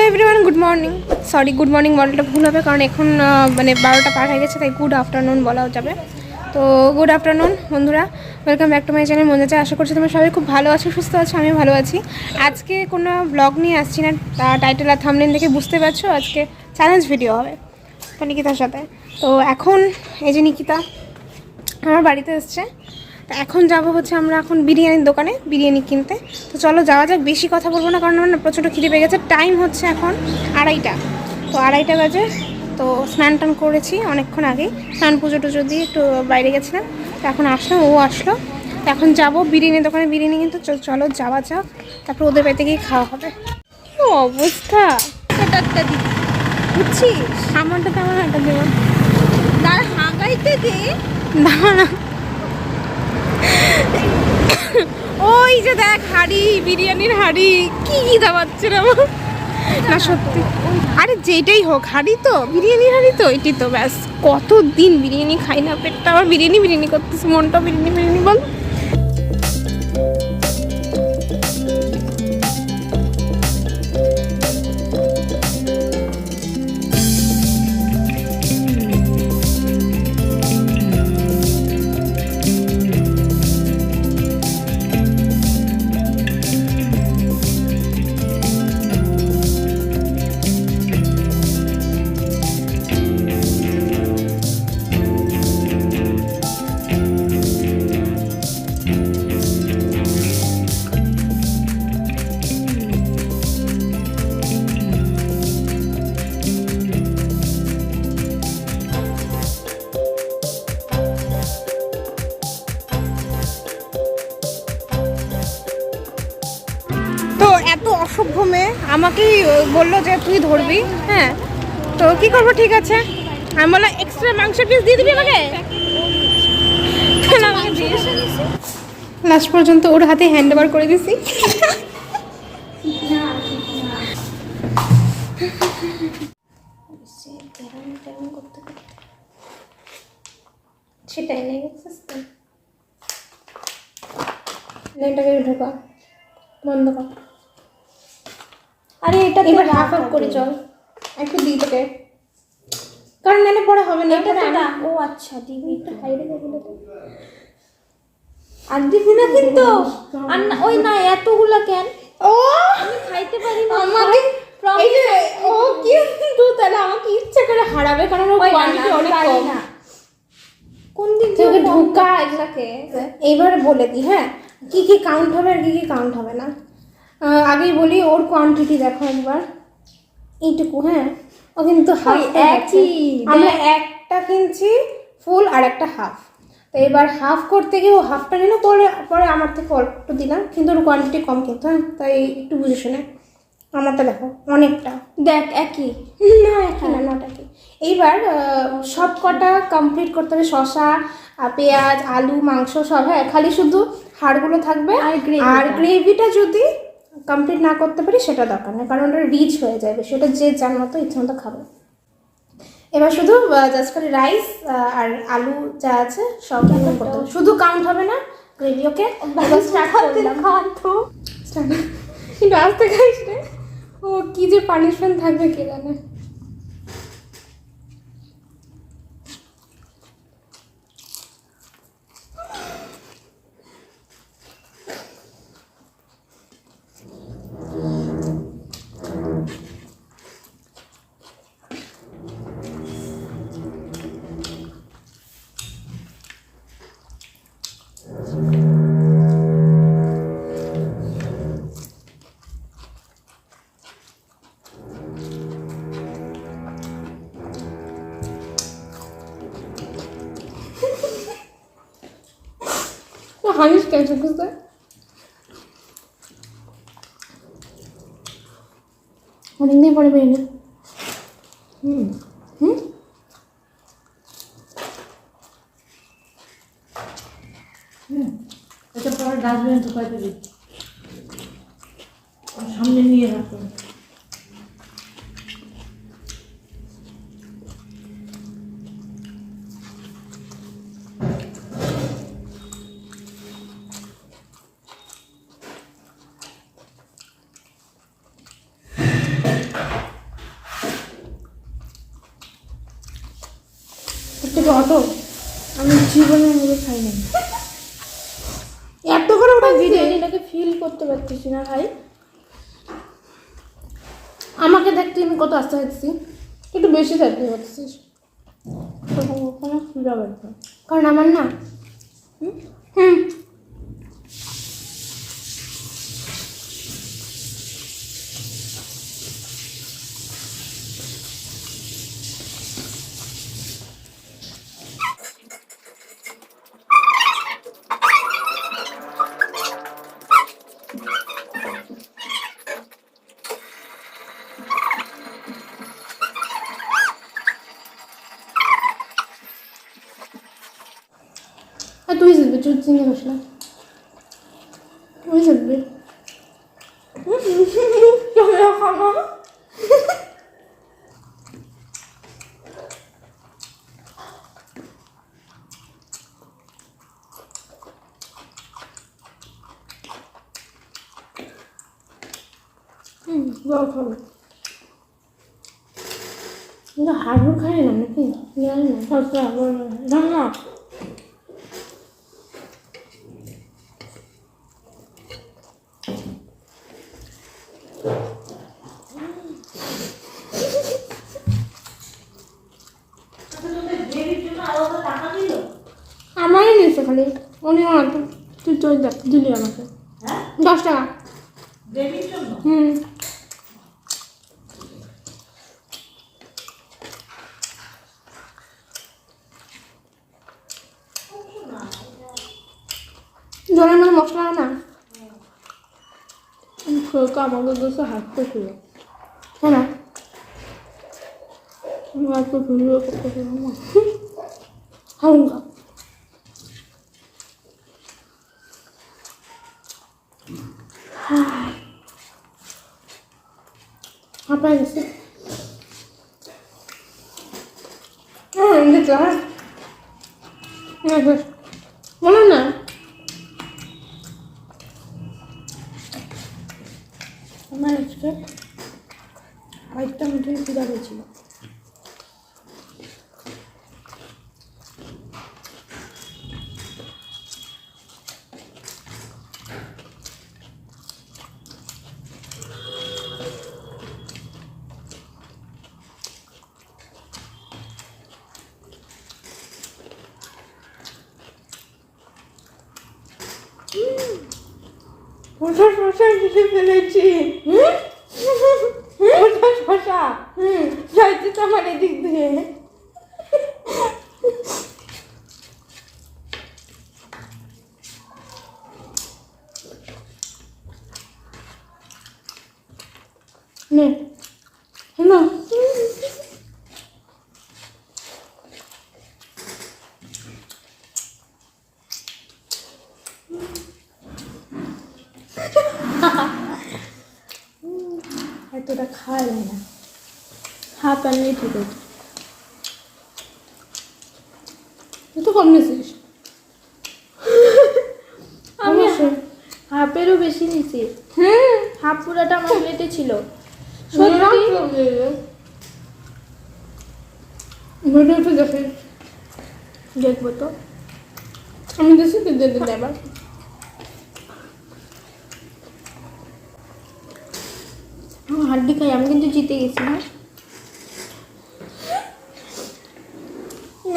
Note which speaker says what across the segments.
Speaker 1: Everyone, good morning. Sorry, good morning বলাটা ভুল হবে, কারণ এখন মানে 12টা পার হয়ে গেছে, তাই গুড আফটারনুন বলাও যাবে। তো গুড আফটারনুন বন্ধুরা, welcome back to my channel মনে যায়। আশা করছি তোমরা সবাই খুব ভালো আছো, সুস্থ আছো, আমিও ভালো আছি। আজকে কোনো ব্লগ নিয়ে আসছি না, টাইটেল আর থাম্বনেল দেখে বুঝতে পারছো আজকে চ্যালেঞ্জ ভিডিও হবে তো নিকিতার সাথে। তো এখন এই যে নিকিতা আমার বাড়িতে এসছে, তো এখন যাবো হচ্ছে আমরা এখন বিরিয়ানির দোকানে বিরিয়ানি কিনতে। তো চলো যাওয়া যাক, বেশি কথা বলবো না, কারণ আমার না প্রচণ্ড খিদে পেয়ে গেছে। টাইম হচ্ছে এখন 2:30, তো 2:30 বাজে। তো স্নান টান করেছি অনেকক্ষণ আগেই, স্নান পুজো টুজো দিয়ে একটু বাইরে গেছিলাম, তো এখন আসলাম, ও আসলো। তো এখন যাবো বিরিয়ানির দোকানে বিরিয়ানি কিনতে। চলো যাওয়া যাক, তারপর ওদের বাড়িতে গিয়ে খাওয়া হবে। কি অবস্থা, একটা দিদি বুঝছিস, সামানটাতে আমার হাঁটা দেবো, তার হাঁকাইতে দে না। ওই যে দেখ হাড়ি, বিরিয়ানির হাড়ি, কি দাবাচ্ছে রে না সত্যি। আরে যেটাই হোক, হাড়ি তো বিরিয়ানির হাড়ি, তো এটি তো ব্যাস। কতদিন বিরিয়ানি খাই না, পেটটা আবার বিরিয়ানি করতেছে, মনটা বিরিয়ানি বল। এত অসভ্য মেয়ে আমাকেই বললো যে তুই ধরবি। হ্যাঁ, তো কি করবো, ঠিক আছে। আমি বললাম এক্সট্রা মাংস পিস দিয়ে দিবি আমাকে। লাস্ট পর্যন্ত ওর হাতে হ্যান্ড ওভার করে দিছি। সেটাই নেই, লাইনটাকে ঢোকা বন্ধ কর। আরে এটা এবার হাফ হাফ করে চল, একটু দিই তোকে, কারণ নালে পড়া হবে না। এটা না, ও আচ্ছা দিবি, একটু হাইরে দেবো আর দিবি না কিন্তু। আর না ওই না এতগুলা কেন, ও আমি খাইতে পারি না আমাকে। এই যে ও কিন্তু তাহলে আমাকে ইচ্ছা করে হারাবে, কারণ ও কোয়ান্টিটি অনেক কম না। কোন দিক থেকে ঢোকা এগুলাকে এইবার বলে দিই। হ্যাঁ, কি কি কাউন্ট হবে আর কি কি কাউন্ট হবে না, আগেই বলি। ওর কোয়ান্টিটি দেখো একবার, এইটুকু। হ্যাঁ, ও কিন্তু হাফ, একই। আমরা একটা কিনছি ফুল আর একটা হাফ, তো এবার হাফ করতে গিয়ে ও হাফটা নিল, পরে আমার থেকে অল্প দিলাম, কিন্তু ওর কোয়ান্টিটি কম কিন্তু। হ্যাঁ, তাই একটু বুঝে শুনে। আমারটা দেখো অনেকটা, দেখ একই না, একই না, নট একই। এইবার সব কটা কমপ্লিট করতে হবে, শসা, পেঁয়াজ, আলু, মাংস সব। হ্যাঁ, খালি শুধু হাড়গুলো থাকবে, আর গ্রেভিটা যদি কমপ্লিট না করতে পারি সেটা দরকার নেই, কারণ ওটা রিচ হয়ে যাবে, সেটা যে যার মতো ইচ্ছে মতো খাবে। এবার শুধু জাস্ট করে রাইস আর আলু যা আছে সব করতে হবে, শুধু কাউন্ট হবে না গ্রেভি। ওকে, স্টার্ট করলাম। কিন্তু আস্তে খাইস রে, ও কি যে পানিশমেন্ট থাকবে কে জানে। হানিস কেমন বুঝতে অনেকদিন পরে বেরিয়ে।
Speaker 2: এটা পরে ডাস্টবিনে ঢুকাই দিবি, সামনে নিয়ে রাখো। অত আমি জীবনের মধ্যে খাই নাই। এত করে ওটা
Speaker 1: বিরিয়ানিটাকে ফিল করতে পারতেছি না ভাই।
Speaker 2: আমাকে দেখতে আমি কত আস্তে খাচ্ছি, একটু বেশি থাকতে পারছিস ওখানে সুবিধা পাচ্ছে,
Speaker 1: কারণ আমার না
Speaker 2: হুম আর তুই জিতবি, তুই চিনি খাস না, তুই জিতবি।
Speaker 1: খাবো।
Speaker 2: জল খাবো কিন্তু হাড়ুর খাই না নাকি জানি না, সস্তা জান না। আমারই নিচ্ছে খালি, উনি তুই চল দেখ দিলি আমাকে 10 টাকা। হুম জলের মধ্যে মশলা না আমাদের দেশে হাঁটতে ছিল, হ্যাঁ না হাঁটতে ভিডিও করতে ছিল হালকা হাঁপায় গেছে। বলো না আমার আজকে কয়েকটা মিটার খিদা হয়েছিল।
Speaker 1: ওটা শশা খেতে ফেলেছি। ওটা শশা যাইতে তো আমার এদিক দিয়ে।
Speaker 2: নে হ্যালো
Speaker 1: এতটা খাওয়া যায় না, হাফ আনলেই ঠিক আছে।
Speaker 2: তুই তো কম নিয়েছিস।
Speaker 1: আমি
Speaker 2: অবশ্যই।
Speaker 1: হাফেরও বেশি নিয়েছি, হাফ পুরাটা আমার প্লেটে ছিল।
Speaker 2: ভিডিওটা দেখে
Speaker 1: দেখবো তো।
Speaker 2: আমি দেখছি তুই দেখে আবার
Speaker 1: হাড্ডি খাই, আমি কিন্তু জিতে গেছি না।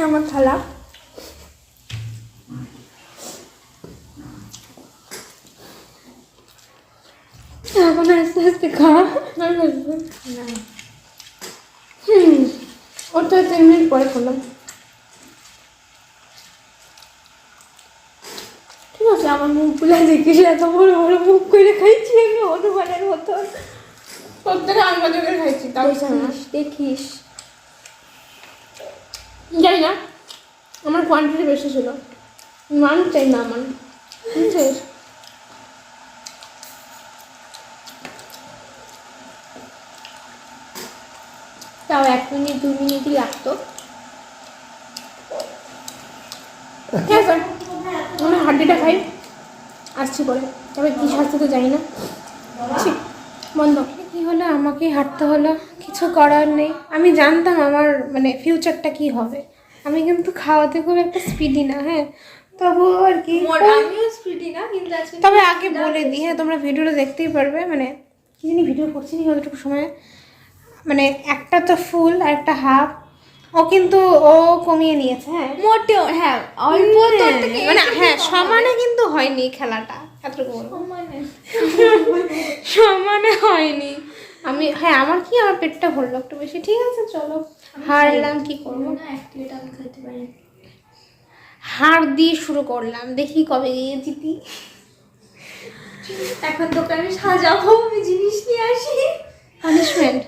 Speaker 1: আমার থালা এখন আস্তে আস্তে খাওয়া
Speaker 2: না ওটা 3 মিনিট পরে করলাম।
Speaker 1: ঠিক আছে। আমার মুখগুলো দেখিস, এত বড় বড় মুখ করে খাইছি আমি হনুমানের মতন।
Speaker 2: প্রত্যেকে আলগা করে খাইছি তাও
Speaker 1: দেখিস
Speaker 2: জানি না, আমার কোয়ান্টিটি বেশি ছিল, মান চাই না আমার, বুঝছিস?
Speaker 1: তাও 1 মিনিট 2 মিনিটই লাগতো।
Speaker 2: ঠিক আছে আমি হাড্ডিটা খাই, আসছি পরে, তবে কী স্বাস্থ্য তো জানি না। ঠিক বন্ধ।
Speaker 1: কি হলো, আমাকে হাঁটতে হলো, কিছু করার নেই। আমি জানতাম আমার মানে ফিউচারটা কি হবে,
Speaker 2: আমি কিন্তু খাওয়াতে খুব একটা স্পিডি না, হ্যাঁ, তবু আর কি
Speaker 1: আমিও স্পিডি না, কিন্তু আজকে
Speaker 2: তবে আগে বলে দিই, হ্যাঁ, তোমরা ভিডিওটা দেখতেই পারবে, মানে কি জানি ভিডিও করছি নি কতটুকু সময়, মানে একটা তো ফুল আর একটা হাফ, ও কিন্তু ও কমিয়ে নিয়েছে, হ্যাঁ
Speaker 1: মোটেও, হ্যাঁ অল্প তোর থেকে
Speaker 2: মানে হ্যাঁ সমানে কিন্তু হয়নি খেলাটা, এতটুকু বলবো।
Speaker 1: মানে
Speaker 2: সমানে হয়নি। আমি হ্যাঁ আমার কি আমার পেটটা ভরলো একটু বেশি, ঠিক আছে চলো হারলাম, কি করবো,
Speaker 1: না এক প্লেট আমি খেতে পারি।
Speaker 2: হার দিয়ে শুরু করলাম, দেখি কবে গিয়ে জিতি।
Speaker 1: এখন দোকানে সাজাবো, আমি জিনিস নিয়ে আসি।
Speaker 2: পানিশমেন্ট?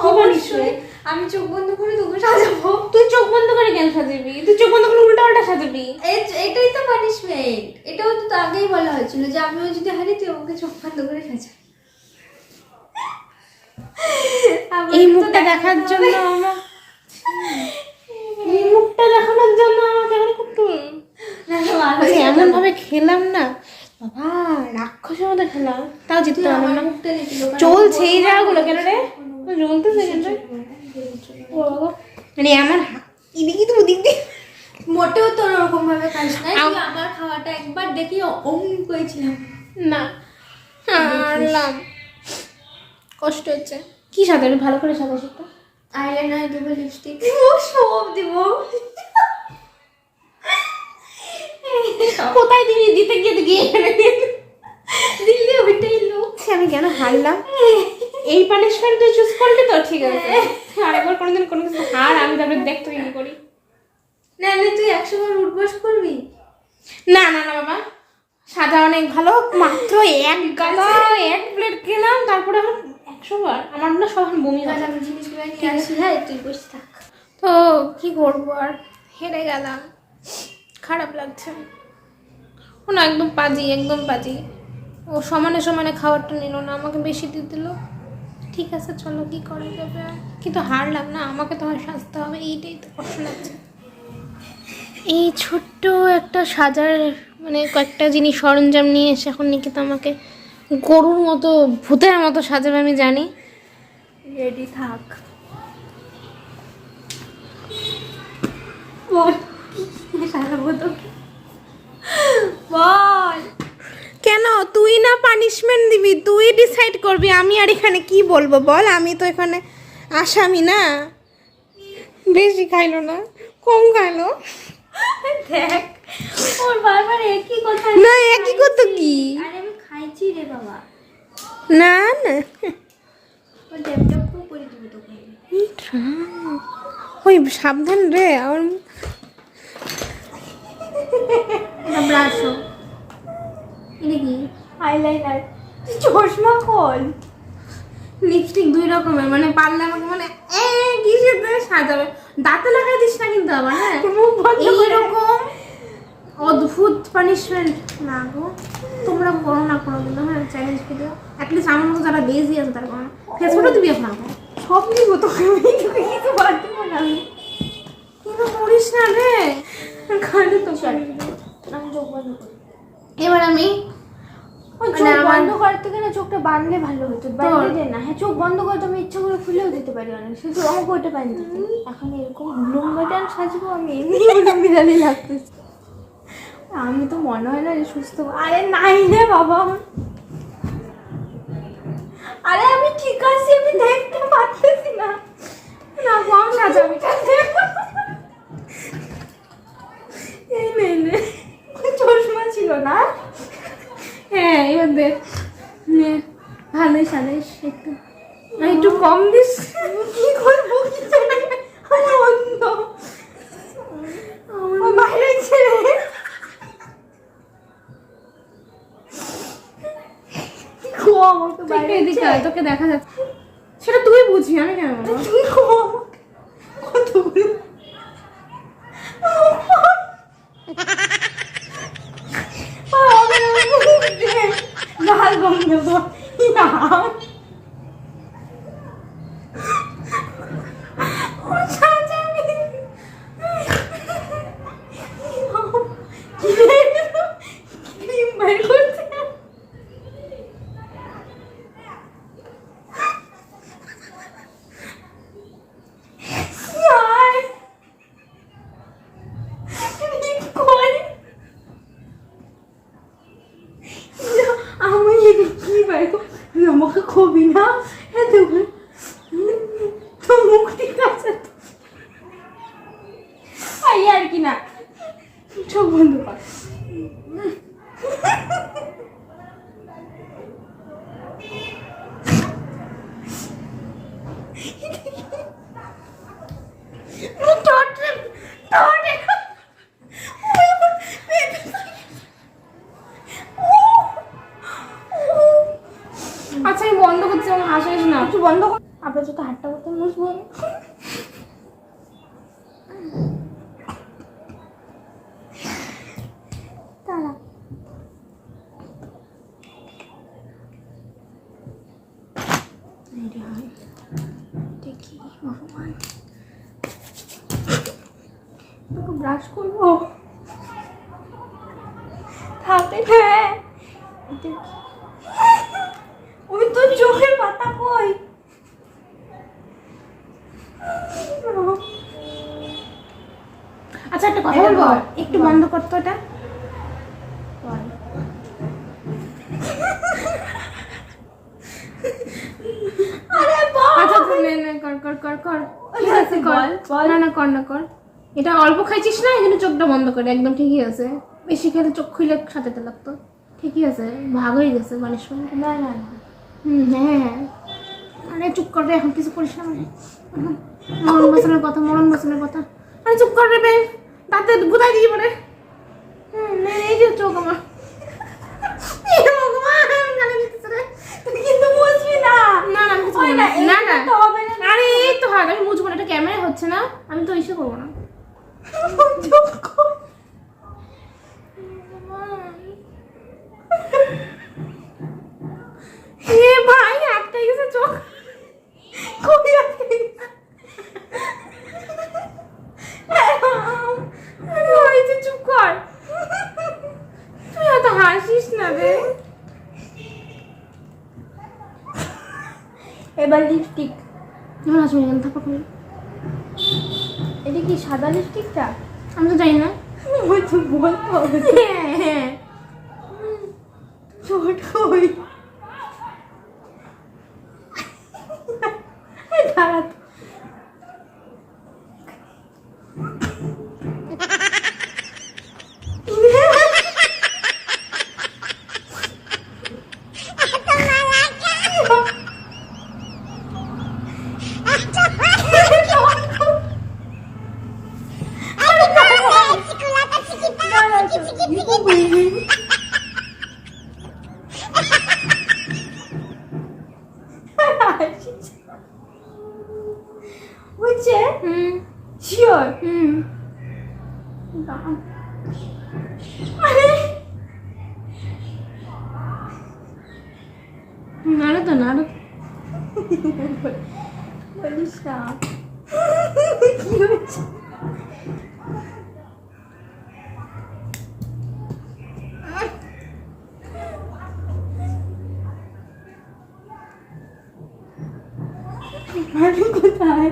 Speaker 1: অবশ্যই আমি চোখ বন্ধ করে তোকে সাজাবো।
Speaker 2: তুই চোখ বন্ধ করে কেন সাজাবি? তুই চোখ বন্ধ করে উল্টা পাল্টা সাজাবি?
Speaker 1: এটাই তো পানিশমেন্ট। এটাও তো আগেই বলা হয়েছিল যে আমিও যদি হারি তুই আমাকে চোখ বন্ধ করে সাজাবি।
Speaker 2: এই মুখটা দেখার জন্য আমার, এই মুখটা দেখানোর জন্য আমাকে এখন খুব এমন ভাবে খেলাম না বাবা, রাক্ষসের মতো খেলাম, তাও জিততে পারলাম না। চলছে এই জায়গাগুলো কেন রে, জ্বলতেছে কেন রে? মানে আমার এদিকে তো ওদিক দিয়ে
Speaker 1: মোটেও তোর ওরকম ভাবে খাস না। তুই আমার খাওয়াটা একবার দেখি অম করেছিলাম
Speaker 2: না, হারলাম, কষ্ট হচ্ছে। কি সাজাবি ভালো করে সাজা সেটা?
Speaker 1: আইলাইনার দেবো, লিপস্টিক দেবো, সব দেবো।
Speaker 2: কোথায় দিবি? দিতে গিয়ে
Speaker 1: দিল্লি ওইটাই লোক।
Speaker 2: আমি কেন হারলাম? এই পানিশমেন্ট তুই চুজ করলি তো, ঠিক আছে। আরেকবার কোনোদিন কোনো কিছু হার, আমি তারপরে দেখ তুই কি করি।
Speaker 1: না তুই 100 বার উঠবস করবি।
Speaker 2: না না না বাবা, সাজা অনেক ভালো, মাত্র এক গাদা এক প্লেট খেলাম, তারপরে আমার 100 বার, আমার না সব বমি হয়।
Speaker 1: আমি জিনিসগুলো নিয়ে আসি, হ্যাঁ তুই বসে থাক।
Speaker 2: তো কি করবো আর, হেরে গেলাম, খারাপ লাগছে। ও না একদম পাজি, একদম পাজি। ও সমানে সমানে খাবারটা নিল না, আমাকে বেশি দিয়ে দিল। ঠিক আছে চলো, কি করা যাবে আর, কিন্তু হারলাম না, আমাকে তো আর সাজতে হবে, এইটাই তো কষ্ট লাগছে। এই ছোট্ট একটা সাজার মানে কয়েকটা জিনিস সরঞ্জাম নিয়ে এসে এখন নিকিতা আমাকে গরুর মতো ভূতের মতো সাজাবে, আমি জানি।
Speaker 1: রেডি থাক। বল কি সাজাবো তোকে, বল।
Speaker 2: কেন তুই না পানিশমেন্ট দিবি, তুই ডিসাইড করবি, আমি আর এখানে কি বলবো বল? আমি তো এখানে আসামি না। বেশি খাইলো না, কম খাইলো।
Speaker 1: দেখ ওর বারবার একই কথা।
Speaker 2: না একই কথা কি?
Speaker 1: আরে আমি খাইছি রে বাবা।
Speaker 2: না না
Speaker 1: ও ডেভেলপ করে দিবে তোকে।
Speaker 2: ওই সাবধান রে, আমার
Speaker 1: ব্রাশ এটা কি? আইলাইনার। তুই চশমা খোল।
Speaker 2: লিপস্টিক 2 রকমের, মানে পারলে আমাকে মানে কিসের দিয়ে সাজাবে, দাঁতে লাগাই দিস না কিন্তু আবার, হ্যাঁ এইরকম অদ্ভুত পানিশমেন্ট না গো, তোমরা করো না কোনোদিন, হ্যাঁ চ্যালেঞ্জ ভিডিও, অ্যাটলিস্ট আমার মতো যারা বেজি আছে তারা করো। ফেসবুকটা দিবি এখন আমাকে,
Speaker 1: সব নিব তোকে, আমি তোকে কিছু বাদ দেবো না আমি।
Speaker 2: কিন্তু করিস না রে, খালি তো
Speaker 1: আমি চোখ বন্ধ করি।
Speaker 2: এবার আমি
Speaker 1: চোখ বন্ধ করার থেকে না চোখটা বাঁধলে ভালো হতো। বাঁধলে দে না, হ্যাঁ চোখ বন্ধ করে তো আমি ইচ্ছা করে খুলেও দিতে পারি অনেক, শুধু আমাকে ওইটা বাঁধতে দে। এখন এরকম হুলুম বাটান সাজবো আমি, এমনি হুলুম বিড়ালি লাগতেছে। আমি তো মনে হয় না যে সুস্থ। আরে নাই রে বাবা, আরে আমি ঠিক আছি, আমি দেখতে পাচ্ছি না।
Speaker 2: না কম সাজাবি,
Speaker 1: এই নে চশমা ছিল না।
Speaker 2: হ্যাঁ এবার দেখ ভালোই সাজাইস, একটু একটু কম দিস।
Speaker 1: কি করবো কিছু নেই, আমি অন্ধ। আমার বাইরে ছেড়ে আমাকে বাইরে
Speaker 2: এদিকে আয়, তোকে দেখা যাচ্ছে, সেটা তুই বুঝবি, আমি কেন বলবো?
Speaker 1: তুই কতগুলো লাল গন্ধ না
Speaker 2: আচ্ছা আমি বন্ধ করছি, আমার হাসিস না,
Speaker 1: একটু বন্ধ কর। আবার যত হাতটা করতে মুছবো তারা দেখি ভগবান তোকে ব্রাশ করবো থাকতে। হ্যাঁ ওই তোর চোখের পাতা কই?
Speaker 2: আচ্ছা একটা কথা বলবো, একটু বন্ধ করতো এটা।
Speaker 1: আরে বাবা
Speaker 2: আচ্ছা নে নে কর কর কর কর, ঠিক আছে কর, না না কর না কর। এটা অল্প খাইছিস না, এই জন্য চোখটা বন্ধ করে, একদম ঠিকই আছে। বেশি খেলে চোখ খুলে সাজাতে লাগতো। ঠিকই আছে, ভাগ হয়ে গেছে মানুষ।
Speaker 1: না না না
Speaker 2: হ্যাঁ আরে চুপ করে, এখন কিছু করিস না। মরণ বসনের কথা, মরণ বসনের কথা। আরে চুপ করে রে, দাঁতে গুদাই দিয়ে পড়ে। এই যে চোখ আমার,
Speaker 1: কিন্তু বুঝবি না।
Speaker 2: না না আমি কিছু
Speaker 1: ওই
Speaker 2: বলবো না, না না
Speaker 1: তো হবে না।
Speaker 2: আরে এই তো হয়, আমি মুছবো না, এটা ক্যামেরা হচ্ছে না, আমি তো ইস্যু করবো না।
Speaker 1: চুপ কর।
Speaker 2: এ ভাই আটকে গেছে চোখ।
Speaker 1: কই আটকে গেছে?
Speaker 2: আরে ওই যে চুপ কর, তুই এত হাসিস না রে।
Speaker 1: এবার লিপস্টিক।
Speaker 2: এবার আসবে না, থাকা করে।
Speaker 1: এটা কি সাদা লিপস্টিকটা?
Speaker 2: আমি তো জানি না।
Speaker 1: ওই তো বলতে হবে।
Speaker 2: হ্যাঁ হ্যাঁ
Speaker 1: ছোট কই? দাঁড়া তো। হচ্ছে শিওর।
Speaker 2: নাড়ো তো নাড়ো।
Speaker 1: বলিস না কি হয়েছে? আমি কোথায়?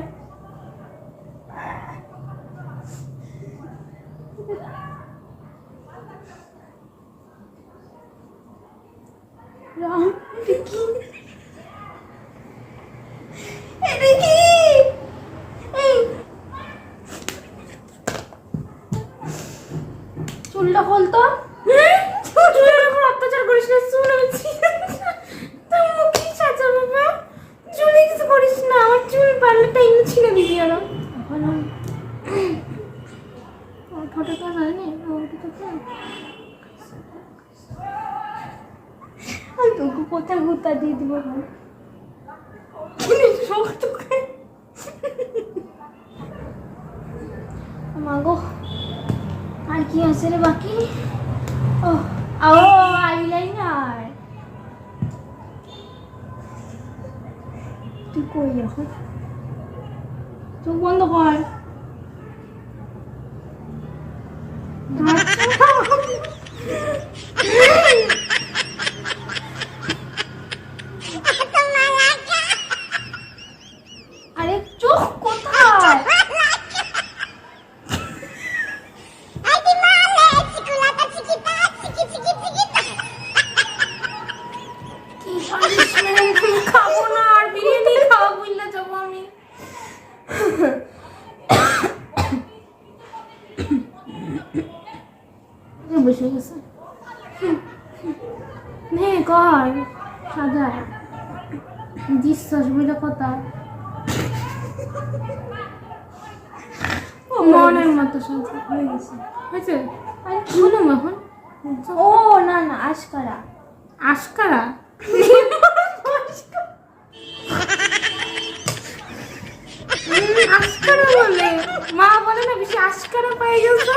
Speaker 1: রাম এটা কি? এটা কি? চুলটা খোলতো।
Speaker 2: চুলের উপর অত্যাচার করিস না, চুল আমি তোর মুখে সাজা বাবা, চুলে কিছু করিস না, আমার চুল পার্লারটা এমনি ছিঁড়ে দিবি আরো। ঠোঁটে তো জানি
Speaker 1: আমি তোকে কোথায় গুতা দিয়ে দিব ভাই? শক্ত করে মাগো। আর কি আছে রে বাকি? ও আইলাইনার। তুই কই এখন? চোখ বন্ধ কর। আরে চোখ কোথায়?
Speaker 2: খাবো না, আর বিরিয়ানি খাওয়া বললে যাবো আমি। বসে গেছে, নে কর সাজা বিশ্বাস বলে কথা। মনের মতো সাজা হয়ে গেছে হয়েছে শোনো এখন
Speaker 1: ও না না আশকারা
Speaker 2: আশকারা আশকারা বলে মা বলে না বেশি আশকারা পাই গেছো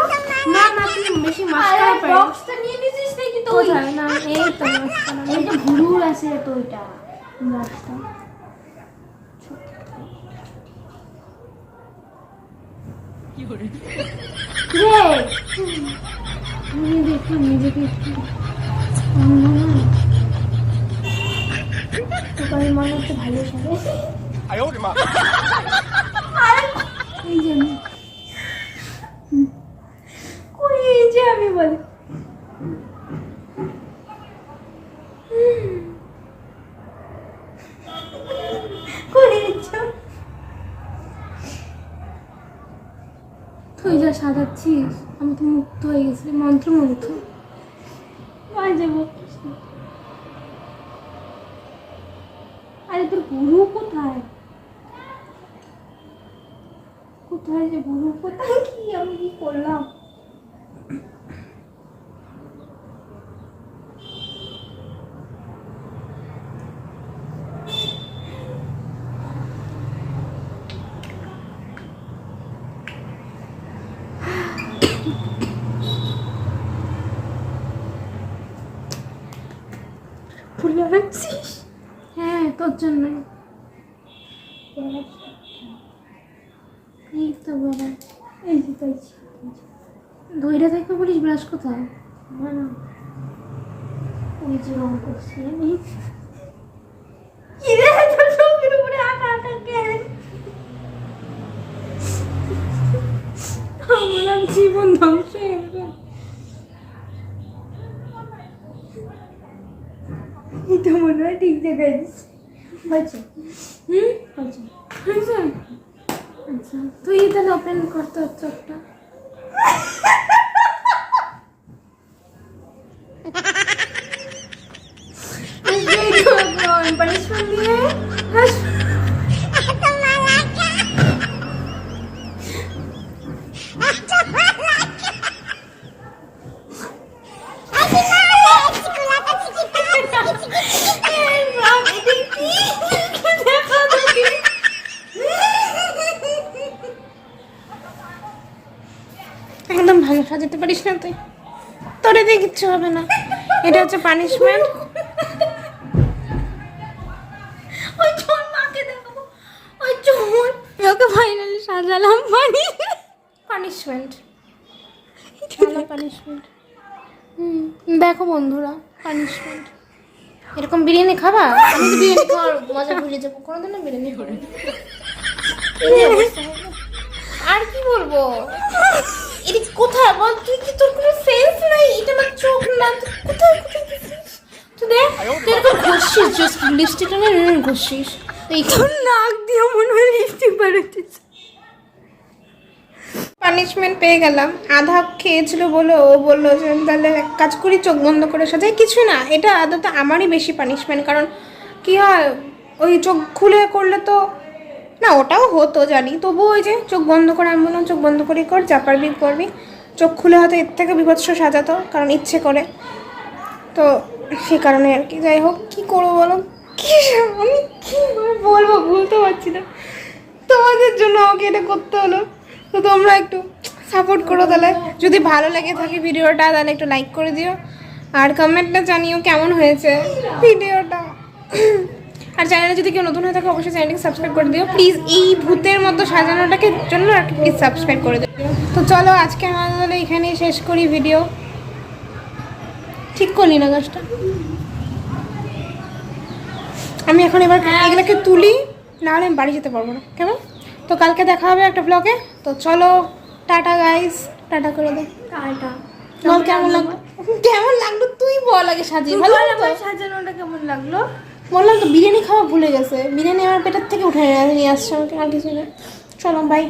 Speaker 2: না না তুমি বেশি মাস্কারা পাই
Speaker 1: বক্সটা নিয়ে নিছিস নাকি তো
Speaker 2: কোথায় না এই তো মাস্কারা
Speaker 1: এইটা ভুরুর আছে তো ওইটা বক্সটা
Speaker 2: দেখো নিজেকে
Speaker 1: তোমার মনে হচ্ছে ভালো সাজে
Speaker 2: এই জন্য
Speaker 1: কই এই যে আমি বলি কই ইচ্ছা
Speaker 2: তুই যা সাজাচ্ছিস আমি তো মুগ্ধ হয়ে গেছি মন্ত্রমুগ্ধ
Speaker 1: বাজে বকিস না। আরে তোর বুড়ো কোথায় কোথায় যে বুড়ো কোথায় কি আমি কি করলাম ভুলে রাখছিস
Speaker 2: হ্যাঁ তোর জন্য এই তো বাবা
Speaker 1: এই যে পাইছি
Speaker 2: ধৈর্য থাকতে বলিস ব্রাশ কোথায়
Speaker 1: না না ওই যে রং করছি আমি কি রে তোর চোখের উপরে আঁকা আঁকা কেন
Speaker 2: আমার জীবন ধ্বংস হয়ে গেল
Speaker 1: এটা মনে হয় ঠিক জায়গায় দিচ্ছি হয়েছে হয়েছে
Speaker 2: হয়েছে আচ্ছা তুই তাহলে ওপেন করতে হচ্ছে একটা পানিশমেন্ট দিয়ে একদম ভালো সাজাতে পারিস না তুই তোর দিয়ে কিচ্ছু হবে না এটা হচ্ছে পানিশমেন্ট
Speaker 1: ওই চোর মাকে দেখাবো ওই চোর
Speaker 2: ওকে ফাইনালি সাজালাম পানিশমেন্ট ভালো পানিশমেন্ট দেখো বন্ধুরা পানিশমেন্ট এরকম বিরিয়ানি খাবা আমি তো বিরিয়ানি খাওয়ার মজা ভুলে যাবো কোনোদিনও বিরিয়ানি করে আর কি বলবো এটা কোথায় বল তুই কি তোর কোনো সেন্স নাই এটা আমার চোখ না কোথায় কোথায় তুই দেখ তুই এরকম ঘষিস জাস্ট লিপস্টিকটা না এরকম ঘষিস এই
Speaker 1: তোর নাক দিয়ে মনে হয় লিপস্টিক বেরোতেছে
Speaker 2: পানিশমেন্ট পেয়ে গেলাম আধা খেয়েছিল বলে ও বললো যে তাহলে এক কাজ করি চোখ বন্ধ করে সাজাই কিছু না এটা আদতে আমারই বেশি পানিশমেন্ট কারণ কি হয় ওই চোখ খুলে করলে তো না ওটাও হতো জানি তবু ওই যে চোখ বন্ধ করে আমি বললাম চোখ বন্ধ করে কর যা পারবি করবি চোখ খুলে হয়তো এর থেকে বিভৎস সাজাতো কারণ ইচ্ছে করে তো সে কারণে আর কি যাই হোক কী করবো বলো কি আমি কী বলবো বলতে পারছি না তোমাদের জন্য আমাকে এটা করতে হলো তো তোমরা একটু সাপোর্ট করো তাহলে যদি ভালো লাগে থাকে ভিডিওটা তাহলে একটু লাইক করে দিও আর কমেন্টটা জানিও কেমন হয়েছে ভিডিওটা আর চ্যানেলে যদি কেউ নতুন হয়ে থাকে অবশ্যই চ্যানেলকে সাবস্ক্রাইব করে দিও প্লিজ এই ভূতের মতো সাজানোটাকে জন্য আর কি প্লিজ সাবস্ক্রাইব করে দিও তো চলো আজকে আমাদের তাহলে এখানেই শেষ করি ভিডিও ঠিক করলি না গাছটা আমি এখন এবার এগুলোকে তুলি নাহলে আমি বাড়ি যেতে পারবো না কেমন তো কালকে দেখা হবে একটা ব্লগে তো চলো টাটা গাইস টাটা করে দে
Speaker 1: টাটা
Speaker 2: বল কেমন লাগলো কেমন লাগলো তুই বল আগে সাজিয়ে ভালো লাগলো
Speaker 1: সাজানোটা কেমন লাগলো
Speaker 2: বললাম তো বিরিয়ানি খাওয়া ভুলে গেছে বিরিয়ানি আমার পেটের থেকে উঠে নিয়ে আসছে আমাকে আর কিছু না চলো বাই